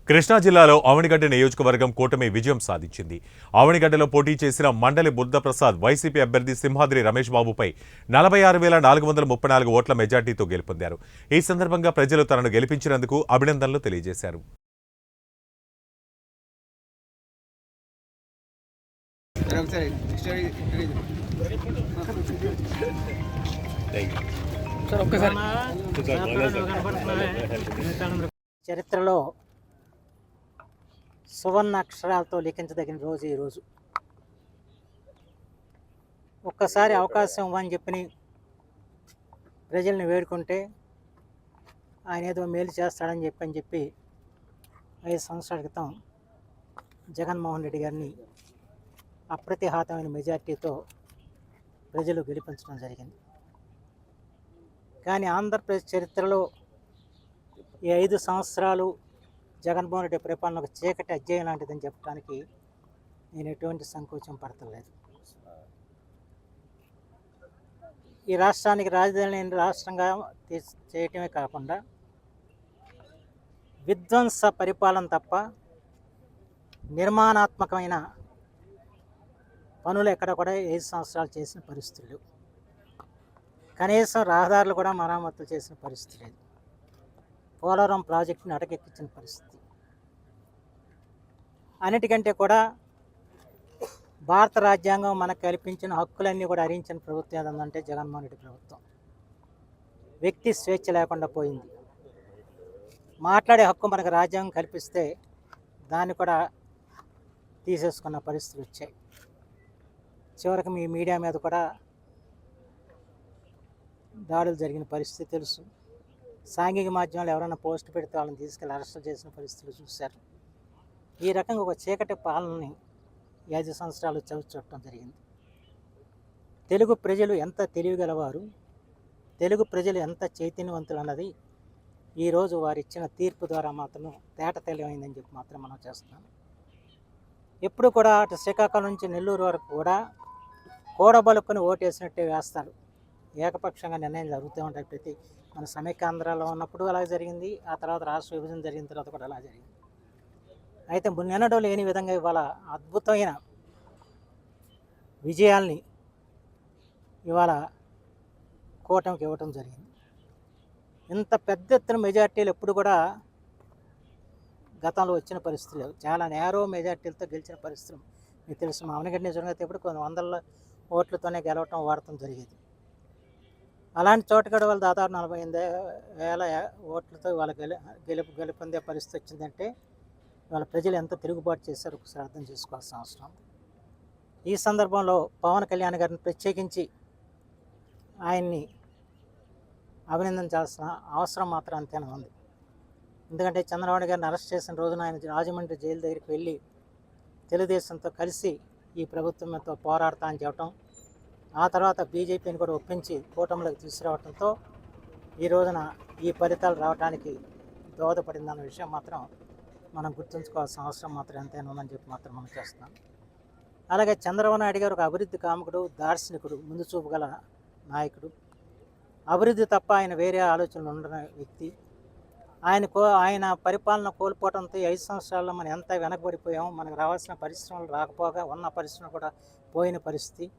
కృష్ణా జిల్లాలో ఆవనిగడ్డ నియోజకవర్గం కూటమి విజయం సాధించింది. ఆవనిగడ్డలో పోటీ చేసిన మండలి బుద్ధప్రసాద్ వైసీపీ అభ్యర్థి సింహాద్రి రమేష్ బాబుపై 46,434 ఓట్ల మెజార్టీతో గెలుపొందారు. ఈ సందర్భంగా ప్రజలు తనను గెలిపించినందుకు అభినందనలు తెలియజేశారు. చరిత్రలో సువర్ణ అక్షరాలతో లిఖించదగిన రోజు ఈరోజు. ఒక్కసారి అవకాశం ఇవ్వని చెప్పి ప్రజల్ని వేడుకుంటే ఆయన ఏదో మేలు చేస్తాడని చెప్పి 5 సంవత్సరాల క్రితం జగన్మోహన్ రెడ్డి గారిని అప్రతిహతమైన మెజార్టీతో ప్రజలు గెలిపించడం జరిగింది. కానీ ఆంధ్రప్రదేశ్ చరిత్రలో ఈ 5 సంవత్సరాలు జగన్మోహన్ రెడ్డి పరిపాలన ఒక చీకటి అధ్యాయం లాంటిదని చెప్పడానికి నేను ఎటువంటి సంకోచం పడతలేదు. ఈ రాష్ట్రానికి రాజధాని రాష్ట్రంగా చేయటమే కాకుండా విధ్వంస పరిపాలన తప్ప నిర్మాణాత్మకమైన పనులు ఎక్కడ కూడా 5 సంవత్సరాలు చేసిన పరిస్థితులు, కనీసం రహదారులు కూడా మరమ్మతులు చేసిన పరిస్థితి లేదు. పోలవరం ప్రాజెక్టుని అటకెక్కించిన పరిస్థితి. అన్నిటికంటే కూడా భారత రాజ్యాంగం మనకు కల్పించిన హక్కులన్నీ కూడా హరించిన ప్రభుత్వం ఏదంటే జగన్మోహన్ రెడ్డి ప్రభుత్వం. వ్యక్తి స్వేచ్ఛ లేకుండా పోయింది. మాట్లాడే హక్కు మనకు రాజ్యాంగం కల్పిస్తే దాన్ని కూడా తీసేసుకున్న పరిస్థితులు వచ్చాయి. చివరికి మీ మీడియా మీద కూడా దాడులు జరిగిన పరిస్థితి తెలుసు. సాంఘిక మాధ్యమాలు ఎవరైనా పోస్ట్ పెడితే వాళ్ళని తీసుకెళ్ళి అరెస్ట్ చేసిన పరిస్థితులు చూశారు. ఈ రకంగా ఒక చీకటి పాలనని 5 సంవత్సరాలు చవిచూడటం జరిగింది. తెలుగు ప్రజలు ఎంత తెలివిగలవారు, తెలుగు ప్రజలు ఎంత చైతన్యవంతులు అన్నది ఈరోజు వారు ఇచ్చిన తీర్పు ద్వారా మాత్రం తేట తెలియమైందని చెప్పి మాత్రం మనం చేస్తున్నాం. ఎప్పుడు కూడా అటు శ్రీకాకుళం నుంచి నెల్లూరు వరకు కూడా కూడబలుక్కుని ఓటేసినట్టే వేస్తారు. ఏకపక్షంగా నిర్ణయం జరుగుతూ ఉంటాయి. ప్రతి మన సమైక్యాంధ్రలో ఉన్నప్పుడు అలాగే జరిగింది, ఆ తర్వాత రాష్ట్ర విభజన జరిగిన తర్వాత కూడా అలా జరిగింది. అయితే మున్నెన్నడూ లేని విధంగా ఇవాళ అద్భుతమైన విజయాల్ని ఇవాళ కూటమికి ఇవ్వటం జరిగింది. ఇంత పెద్ద ఎత్తున మెజార్టీలు ఎప్పుడు కూడా గతంలో వచ్చిన పరిస్థితులు లేవు. చాలా నేరో మెజార్టీలతో గెలిచిన పరిస్థితులు మీకు తెలుసు. మా ఆవనిగడ్డ నిజంగా ఎప్పుడు కొన్ని వందల ఓట్లతోనే గెలవటం వాడటం జరిగేది. అలాంటి చోట కూడా వాళ్ళు దాదాపు 48,000 ఓట్లతో వాళ్ళ గెలుపొందే పరిస్థితి వచ్చిందంటే వాళ్ళ ప్రజలు ఎంత తిరుగుబాటు చేశారో ఒకసారి అర్థం చేసుకోవాల్సిన అవసరం ఉంది. ఈ సందర్భంలో పవన్ కళ్యాణ్ గారిని ప్రత్యేకించి ఆయన్ని అభినందించాల్సిన అవసరం మాత్రం అంతేనా ఉంది. ఎందుకంటే చంద్రబాబు గారిని అరెస్ట్ చేసిన రోజున ఆయన రాజమండ్రి జైలు దగ్గరికి వెళ్ళి తెలుగుదేశంతో కలిసి ఈ ప్రభుత్వంతో పోరాడతా అని చెప్పడం, ఆ తర్వాత బీజేపీని కూడా ఒప్పించి కూటమిలోకి తీసుకురావడంతో ఈ రోజున ఈ ఫలితాలు రావడానికి దోహదపడిందన్న విషయం మాత్రం మనం గుర్తుంచుకోవాల్సిన అవసరం మాత్రం ఎంతైనా ఉందని చెప్పి మాత్రం మనం చేస్తున్నాం. అలాగే చంద్రబాబు నాయుడు గారు ఒక అభివృద్ధి కాముకుడు, దార్శనికుడు, ముందు చూపు గల నాయకుడు. అభివృద్ధి తప్ప ఆయన వేరే ఆలోచనలు ఉండని వ్యక్తి. ఆయన పరిపాలన కోల్పోవడంతో 5 సంవత్సరాల్లో మనం ఎంత వెనకబడిపోయామో, మనకు రావాల్సిన పరిశ్రమలు రాకపోగా ఉన్న పరిశ్రమలు కూడా పోయిన పరిస్థితి.